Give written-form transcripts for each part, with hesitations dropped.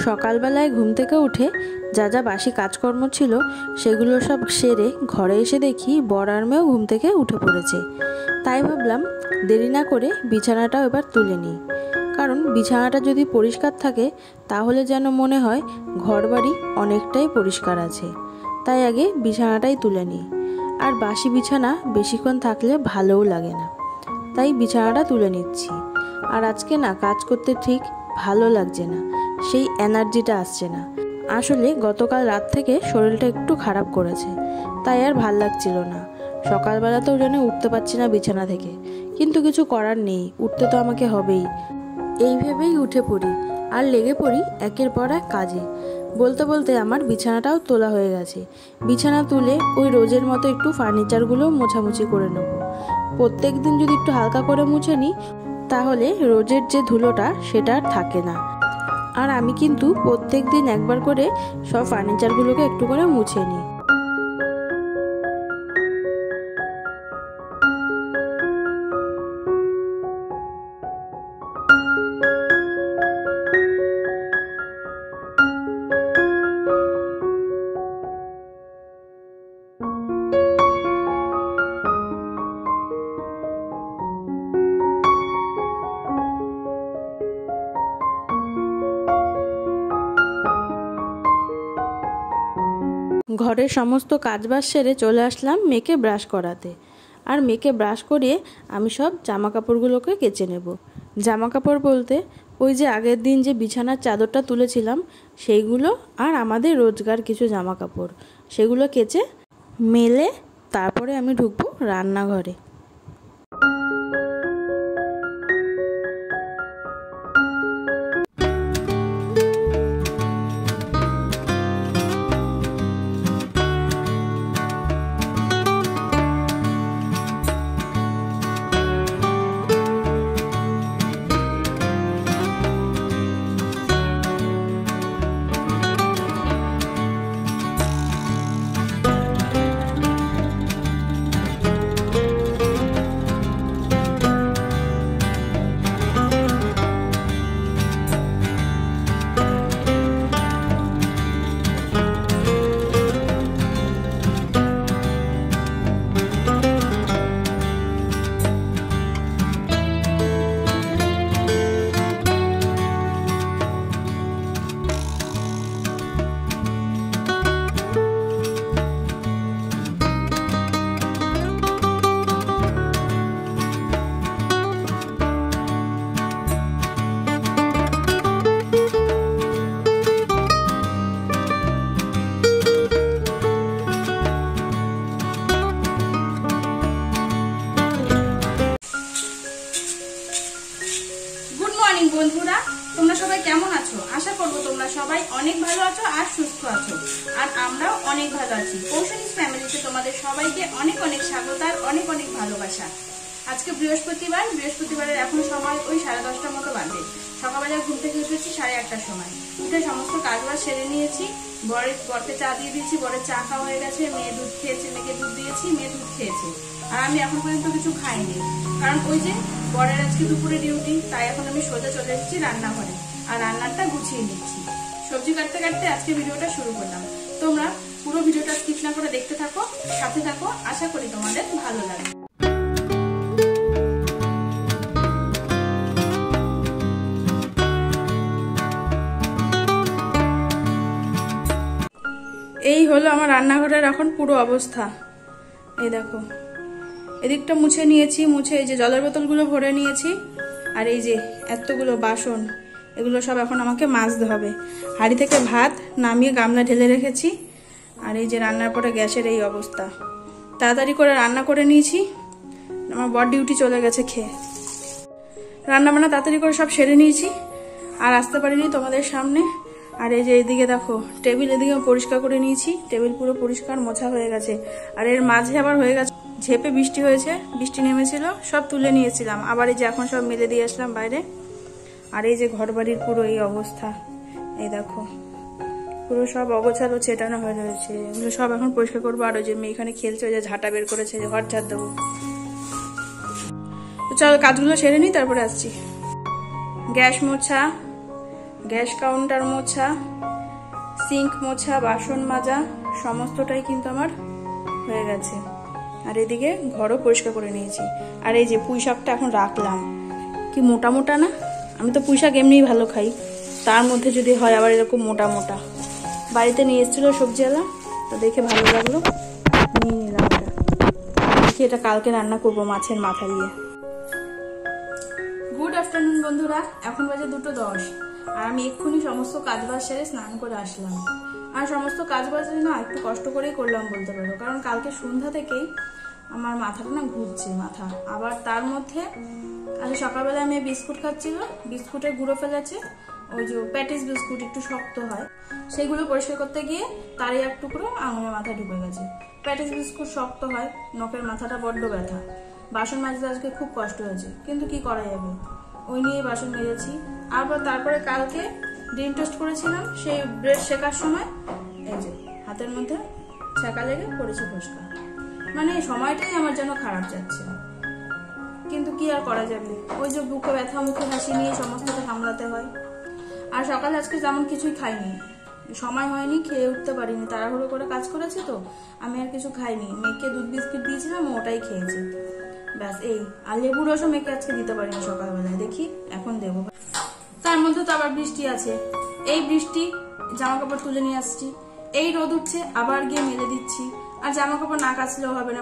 সকালবেলায় ঘুম থেকে উঠে যা যা বাসি কাজকর্ম ছিল সেগুলো সব সেরে ঘরে এসে দেখি বর আর মেয়েও ঘুম থেকে উঠে পড়েছে। তাই ভাবলাম দেরি না করে বিছানাটাও এবার তুলে নিই, কারণ বিছানাটা যদি পরিষ্কার থাকে তাহলে যেন মনে হয় ঘরবাড়ি অনেকটাই পরিষ্কার আছে। তাই আগে বিছানাটাই তুলে নিই। আর বাসি বিছানা বেশিক্ষণ থাকলে ভালোও লাগে না, তাই বিছানাটা তুলে নিচ্ছি। আর আজকে না কাজ করতে ঠিক ভালো লাগছে না, সেই এনার্জিটা আসছে না। আসলে গতকাল রাত থেকে শরীরটা একটু খারাপ করেছে, তাই আর ভাল লাগছিল না। সকালবেলাতেও যেন উঠতে পারছি না বিছানা থেকে, কিন্তু কিছু করার নেই, উঠতে তো আমাকে হবেই। এই ভেবেই উঠে পড়ি আর লেগে পড়ি একের পর এক কাজে। বলতে বলতে আমার বিছানাটাও তোলা হয়ে গেছে। বিছানা তুলে ওই রোজের মতো একটু ফার্নিচারগুলো মোছামুছি করে নেব। প্রত্যেক দিন যদি একটু হালকা করে মুছে নিই তাহলে রোজের যে ধুলোটা সেটা আর থাকে না। আর আমি কিন্তু প্রত্যেক দিন একবার করে সব ফার্নিচারগুলোকে একটু করে মুছে নিই। ঘরের সমস্ত কাজবাজ সেরে চলে আসলাম মেয়েকে ব্রাশ করাতে। আর মেয়েকে ব্রাশ করিয়ে আমি সব জামা কাপড়গুলোকে কেচে নেব। জামা কাপড় বলতে ওই যে আগের দিন যে বিছানার চাদরটা তুলেছিলাম সেইগুলো, আর আমাদের রোজগার কিছু জামা কাপড়, সেগুলো কেচে মেলে তারপরে আমি ঢুকবো রান্নাঘরে। বন্ধুরা, তোমরা সবাই কেমন আছো? আশা করবো তোমরা সবাই অনেক ভালো আছো আর সুস্থ আছো। আর আমরাও অনেক ভালো আছি। কৌশানিস ফ্যামিলিতে তোমাদের সবাইকে অনেক অনেক স্বাগত আর অনেক অনেক ভালোবাসা। আজকে বৃহস্পতিবারের এখন সময় ওই 10:30টার মতো বাজে। সকালবেলা ঘুম থেকে উঠেছি 8:30টার সময়। উঠে সমস্ত কাজবাজ সেরে নিয়েছি। বরকে চা দিয়ে দিয়েছি, বরের চা খাওয়া হয়ে গেছে। মেয়ে দুধ খেয়েছে, মেয়েকে দুধ দিয়েছি, মেয়ে দুধ খেয়েছে। আর আমি এখন পর্যন্ত কিছু খাইনি, কারণ ওই যে বরের আজকে দুপুরে ডিউটি, তাই এখন আমি সোজা চলে এসেছি রান্নাঘরে আর রান্নাটা গুছিয়ে নিচ্ছি। সবজি কাটতে কাটতে আজকে ভিডিওটা শুরু করলাম। তোমরা পুরো ভিডিওটা স্কিপ না করে দেখতে থাকো, সাথে থাকো। আশা করি তোমাদের ভালো লাগবে। এই হলো আমার রান্নাঘরের এখন পুরো অবস্থা। এই দেখো, এদিকটা মুছে নিয়েছি, মুছে এই যে জলের বোতলগুলো ভরে নিয়েছি। আর এই যে এতগুলো বাসন, এগুলো সব এখন আমাকে মাজতে হবে। হাঁড়ি থেকে ভাত নামিয়ে গামলা ঢেলে রেখেছি। আর এই যে রান্নার পরে গ্যাসের এই অবস্থা। তাড়াতাড়ি করে রান্না করে নিয়েছি, আমার বর ডিউটি চলে গেছে খেয়ে। রান্না বান্না তাড়াতাড়ি করে সব সেরে নিয়েছি, আর আসতে পারিনি তোমাদের সামনে। আর এই যে এইদিকে দেখো টেবিল, এদিকে পরিষ্কার করে নিয়েছি। টেবিল পুরো পরিষ্কার মোছা হয়ে গেছে। আর এর মাঝে আবার হয়ে গেছে ঝেপে বৃষ্টি হয়েছে, বৃষ্টি নেমেছিল, সব তুলে নিয়েছিলাম। আবার এই যে এখন সব মেলে দিয়ে আসলাম বাইরে। আর এই যে ঘর বাড়ির পুরো এই অবস্থা, এই দেখো পুরো সব অগোছালো ছেটানো হয়ে রয়েছে। এগুলো সব এখন পরিষ্কার করবো। আর ওই যে মেয়ে এখানে খেলছে, ওই যে ঝাঁটা বের করেছে, যে ঘর ঝাড় দেবো। তো চলো কাজগুলো সেরে নিই, তারপরে আসছি। গ্যাস মোছা, গ্যাস কাউন্টার মোছা, সিঙ্ক মোছা, বাসন মাজা সমস্তটাই কিন্তু আমার হয়ে গেছে। আর এদিকে ঘরও পরিষ্কার করে নিয়েছি। আর এই যে পুঁই শাকটা এখন রাখলাম, কি মোটা মোটা না? আমি তো পুঁই শাক এমনিই ভালো খাই, তার মধ্যে যদি হয় আবার এরকম মোটা মোটা। বাড়িতে নিয়ে এসেছিলো সবজিওয়ালা, তো দেখে ভালো লাগলো, নিয়ে নিলাম এটা। দেখি এটা কালকে রান্না করবো মাছের মাথা দিয়ে। গুড আফটারনুন বন্ধুরা, এখন বাজে 2:10 আর আমি এক্ষুনি সমস্ত কাজবাজ সেরে স্নান করে আসলাম। আর সমস্ত কাজবাজ না একটু কষ্ট করেই করলাম বলতে পারো, কারণ কালকে সন্ধ্যা থেকেই আমার মাথাটা না ঘুরছে মাথা। আবার তার মধ্যে আজ সকালবেলা আমি বিস্কুট খাচ্ছিল, বিস্কুটের গুঁড়ো ফেলেছে, ওই যে প্যাটিস বিস্কুট একটু শক্ত হয়, সেগুলো পরিষ্কার করতে গিয়ে তারই এক টুকরো আঙুলের মাথায় ঢুকে গেছে। প্যাটিস বিস্কুট শক্ত হয়, নখের মাথাটা বড্ড ব্যথা। বাসন মাজতে আজকে খুব কষ্ট হয়েছে, কিন্তু কি করা যাবে, ওই নিয়ে বাসন মেজেছি। আবার তারপরে কালকে ডিম টোস্ট করেছিলাম, সেই ব্রেড শেখার সময় এই যে হাতের মধ্যে ছ্যাঁকা লেগে পড়েছে ফোসকা। মানে সময়টাই আমার যেন খারাপ যাচ্ছে, কিন্তু কি আর করা যাবে, ওই যে বুকে ব্যথা, মুখে হাসি নিয়ে সমস্তটা সামলাতে হয়। আর সকালে আজকে যেমন কিছুই খাইনি, সময় হয়নি, খেয়ে উঠতে পারিনি, তাড়াহুড়ো করে কাজ করেছি তো আমি আর কিছু খাইনি। মেয়েকে দুধ বিস্কিট দিয়েছিলাম, ওটাই খেয়েছে, ব্যাস এই। আর লেবু রসও মেয়েকে আজকে দিতে পারিনি সকালবেলায়, দেখি এখন দেবো। তার মধ্যে তো আবার বৃষ্টি আছে, এই বৃষ্টি জামা কাপড় তুলে নিয়ে আসছি, এই রোদ উঠছে আবার গিয়ে মেলে দিচ্ছি। আর জামা কাপড় না কাচলেও হবে না,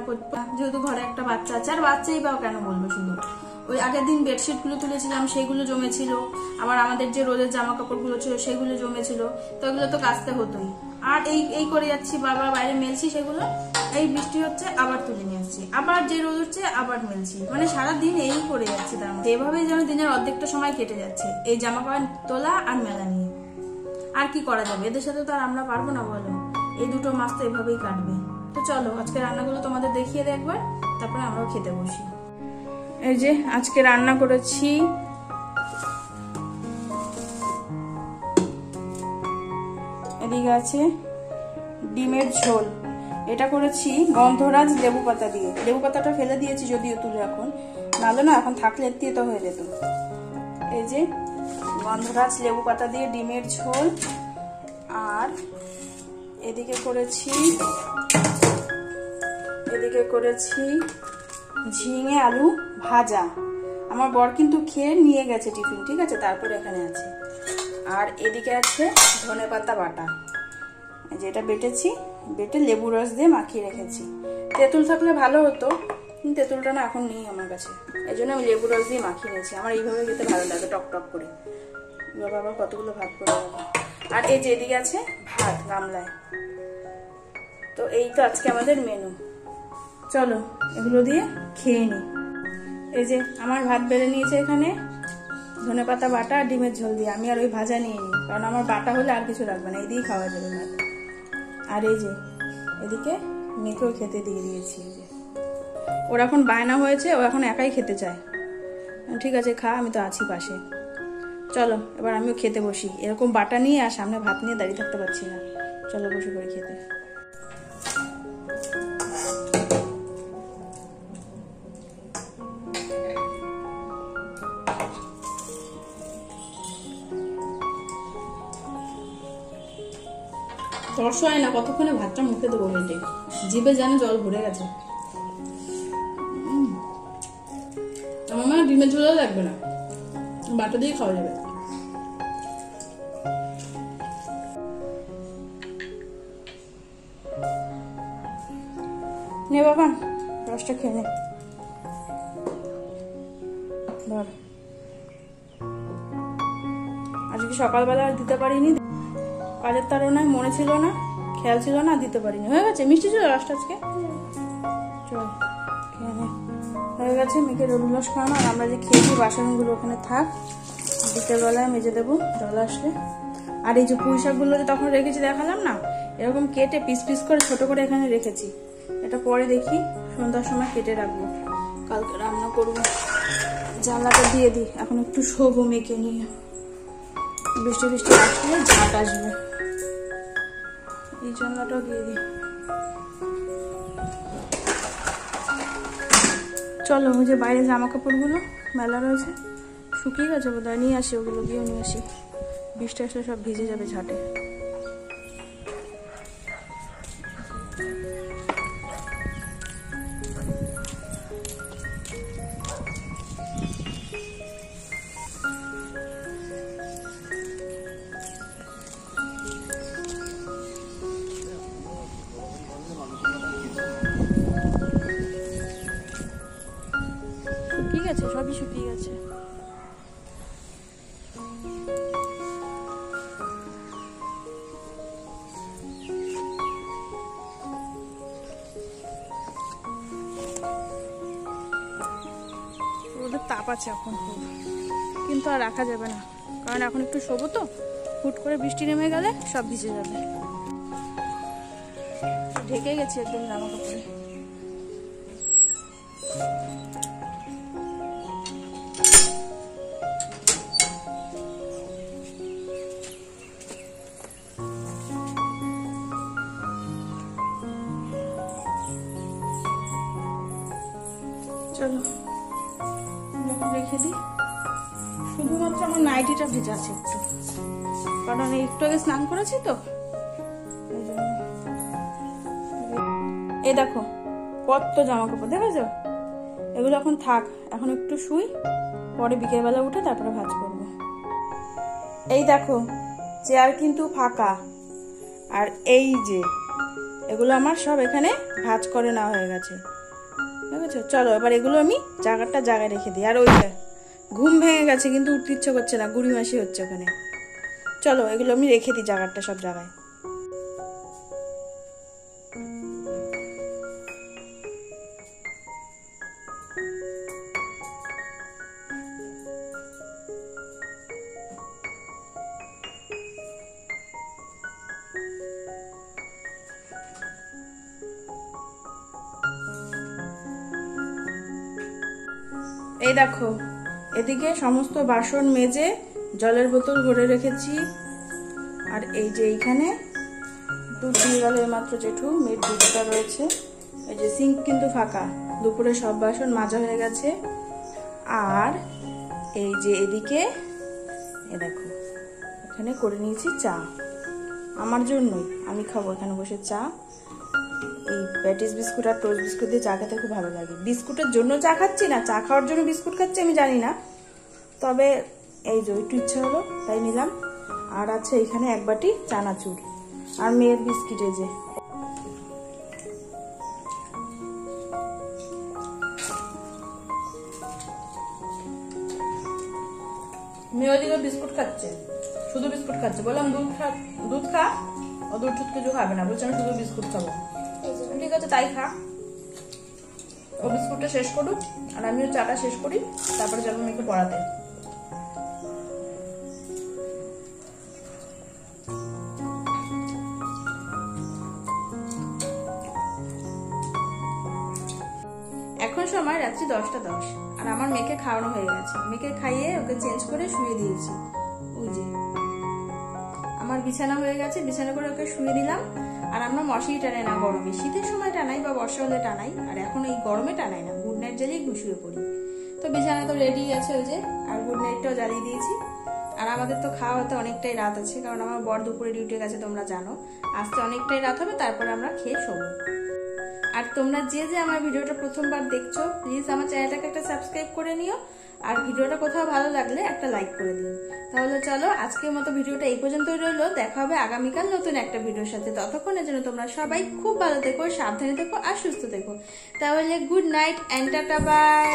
যেহেতু ঘরে একটা বাচ্চা আছে। আর বাচ্চাই পাও কেন বলবো, শুধু ওই আগের দিন বেডশিট গুলো তুলেছিলাম সেইগুলো জমেছিল, আবার আমাদের যে রোদের জামা কাপড় গুলো ছিল সেগুলো জমেছিল, তো এগুলো তো কাচতে হতোই। আর এই করে যাচ্ছি, বারবার বাইরে মেলছি সেগুলো, এই বৃষ্টি হচ্ছে আবার তুলে নিয়ে আসছি, আবার যে রোদ উঠছে আবার মেলছি, মানে সারাদিন এই করে যাচ্ছি। তার মধ্যে এভাবেই যেন দিনের অর্ধেকটা সময় কেটে যাচ্ছে এই জামা কাপড় তোলা আর মেলা নিয়ে। আর কি করা যাবে, এদের সাথে তো আর আমরা পারবো না বলো, এই দুটো মাস তো এভাবেই কাটবে। তো চলো আজকে রান্নাগুলো তোমাদের দেখিয়ে দেয় একবার, তারপরে আমরাও খেতে বসি। এই যে আজকে রান্না করেছি এদিকে আছে ডিমের ঝোল, এটা করেছি গন্ধরাজ লেবু পাতা দিয়ে। লেবু পাতাটা ফেলে দিয়েছি যদিও তুলে, এখন নাহলে না এখন থাকলে এর তো হয়ে যেত। এই যে গন্ধরাজ লেবু পাতা দিয়ে ডিমের ঝোল। আর এদিকে করেছি ঝিঙে আলু ভাজা। আমার বর কিন্তু খেয়ে নিয়ে গেছে টিফিন, ঠিক আছে, তারপরে এখানে আছে। আর এদিকে আছে ধনেপাতা বাটা, যেটা বেটে লেবু রস দিয়ে মাখিয়ে রেখেছি। তেঁতুল থাকলে ভালো হতো, কিন্তু তেঁতুলটা না এখন নেই আমার কাছে, এই জন্য আমি লেবু রস দিয়ে মাখিয়ে নিয়েছি। আমার এইভাবে খেতে ভালো লাগে, টক টক করে। বাবা আবার কতগুলো ভাত করে দেবো। আর এই যে এদিকে আছে ভাত গামলায়। তো এই তো আজকে আমাদের মেনু, চলো এগুলো দিয়ে খেয়ে নি। এই যে আমার ভাত বেড়ে নিয়েছে এখানে ধনেপাতা বাটা আর ডিমের ঝোল দিয়ে। আমি আর ওই ভাজা নিয়ে নিই, কারণ আমার বাটা হলে আর কিছু লাগবে না, এই দিয়েই খাওয়া যাবে ভাত। আর এই যে এদিকে মেয়েকেও খেতে দিয়ে দিয়েছি। এই যে ওর এখন বায়না হয়েছে, ও এখন একাই খেতে চায়। ঠিক আছে খা, আমি তো আছি পাশে। চলো এবার আমিও খেতে বসি, এরকম বাটা নিয়ে আর সামনে ভাত নিয়ে দাঁড়িয়ে থাকতে পারছি না। চলো বসে পড়ি খেতে। তর্স হয় না, কতক্ষণে ভাতটা মুখে দেবো, বেটে জিভে জানে জল ভরে গেছে। আমার মনে হয় ডিমের ঝোলও লাগবে না, বাটা দিয়ে খাওয়া যাবে। নে বাবা রসটা খেয়ে নে। ধর, আজকে সকালবেলা আর দিতে পারিনি, কাজের তাড়নায় মনে ছিল না, খেয়াল ছিল না, দিতে পারিনি। হয়ে গেছে, মিষ্টি ছিল রসটা আজকে। চল খেয়ে নে, হয়ে গেছে। মেয়েকে রবি রস খাওয়ানো, আর আমরা যে খেয়েছি বাসনগুলো ওখানে থাক, বিকেলবেলায় মেজে দেবো জল আসলে। আর এই যে পুঁই শাকগুলো যে তখন রেখেছি দেখালাম না, এরকম কেটে পিস পিস করে ছোট করে এখানে রেখেছি। এটা পরে দেখি সন্ধ্যার সময় কেটে রাখবো, কালকে রান্না করবো। জানলাটা দিয়ে দিই, এখন একটু শোবো মেয়েকে নিয়ে, বৃষ্টি বৃষ্টি আসলে ঝাঁট আসবে। এই জানলাটাও দিয়ে দিই। চলো ওই যে বাইরে জামা কাপড়গুলো মেলা রয়েছে, শুকিয়ে গেছে বোধহয়, নিয়ে আসি, ওগুলো গিয়েও নিয়ে আসি। বৃষ্টি আসলে সব ভিজে যাবে ঝাঁটে। শুকিয়ে গেছে, সবই শুকিয়ে গেছে। রোদের তাপ আছে এখন খুব, কিন্তু আর রাখা যাবে না, কারণ এখন একটু শোবো তো, হুট করে বৃষ্টি নেমে গেলে সব ভিজে যাবে। ঢেকে গেছি একদম জামা কাপড়ে। চলো রেখে দিই। শুধুমাত্র আমার নাইটিটা ভেজা আছে একটু, কারণ একটু আগে স্নান করেছি তো। এই দেখো কত জামা কাপড় দেখেছো, এগুলো এখন থাক, এখন একটু শুই, পরে বিকেলবেলা উঠে তারপরে ভাঁজ করব। এই দেখো চেয়ার কিন্তু ফাঁকা, আর এই যে এগুলো আমার সব এখানে ভাঁজ করে নেওয়া হয়ে গেছে, বুঝেছো? চলো এবার এগুলো আমি জায়গায় রেখে দিই। আর ওইটা ঘুম ভেঙে গেছে কিন্তু উঠতে ইচ্ছে করছে না, গুড়ি মাসি হচ্ছে ওখানে। চলো এগুলো আমি রেখে দিই জায়গাটা সব জায়গায়। এই দেখো এদিকে সমস্ত বাসন মেজে জলের বোতল ভরে রেখেছি, আর এই যে এইখানে দুধ দিয়ে গেল মাত্র জেঠু, মেয়ের দুধটা রয়েছে। এই যে সিঙ্ক কিন্তু ফাঁকা, দুপুরে সব বাসন মাজা হয়ে গেছে। আর এই যে এদিকে এ দেখো এখানে করে নিয়েছি চা, আমার জন্যই, আমি খাবো এখানে বসে চা। এই প্যাটিস বিস্কুট আর টোস্ট বিস্কুট দিয়ে চা খেতে খুব ভালো লাগে। বিস্কুটের জন্য চা খাচ্ছি না, চা খাওয়ার জন্য বিস্কুট খাচ্ছি আমি জানি না, তবে এই যে একটু ইচ্ছে হলো তাই নিলাম। আর আছে এখানে এক বাটি চানাচুর আর মেয়ের বিস্কিট। এই যে মেয়ে ওদিকে বিস্কুট খাচ্ছে, শুধু বিস্কুট খাচ্ছে। বললাম দুধ খা, ও দুধ কিছু খাবে না, বলছে আমি শুধু বিস্কুট খাবো। ঠিক আছে তাই খা, ও বিস্কুটটা শেষ করুক আর আমিও চাটা শেষ করি, তারপরে যাবো মেয়েকে পড়াতে। এখন সময় রাত্রি 10:10 আর আমার মেয়েকে খাওয়ানো হয়ে গেছে। মেয়েকে খাইয়ে ওকে চেঞ্জ করে শুয়ে দিয়েছি। ওই যে আমার বিছানা হয়ে গেছে, বিছানা করে ওকে শুয়ে দিলাম। আর আমরা মশারি টানাই না গরমে, শীতের সময় টানাই বা বর্ষা হলে টানাই, আর এখন এই গরমে টানাই না, গুড নাইট জ্বালিয়ে শুয়ে পড়ি। তো বিছানা তো রেডি আছে ওই যে, আর গুড নাইটটাও জ্বালিয়ে দিয়েছি। আর আমাদের তো খাওয়া হতে অনেকটাই রাত আছে, কারণ আমার বর দুপুরে ডিউটি গেছে, তোমরা জানো। আজকে অনেকটাই রাত হবে, তারপরে আমরা খেয়ে শোবো। আর তোমরা যে আমার ভিডিওটা প্রথমবার দেখছো, প্লিজ আমার চ্যানেলটাকে একটা সাবস্ক্রাইব করে নিও, আর ভিডিওটা কোথাও ভালো লাগলে একটা লাইক করে দিও। তাহলে চলো আজকের মতো ভিডিওটা এই পর্যন্তই রইলো, দেখা হবে আগামীকাল নতুন একটা ভিডিওর সাথে। ততক্ষণের জন্য তোমরা সবাই খুব ভালো থেকো, সাবধানে থেকো আর সুস্থ থেকো। তাহলে good night and tata by.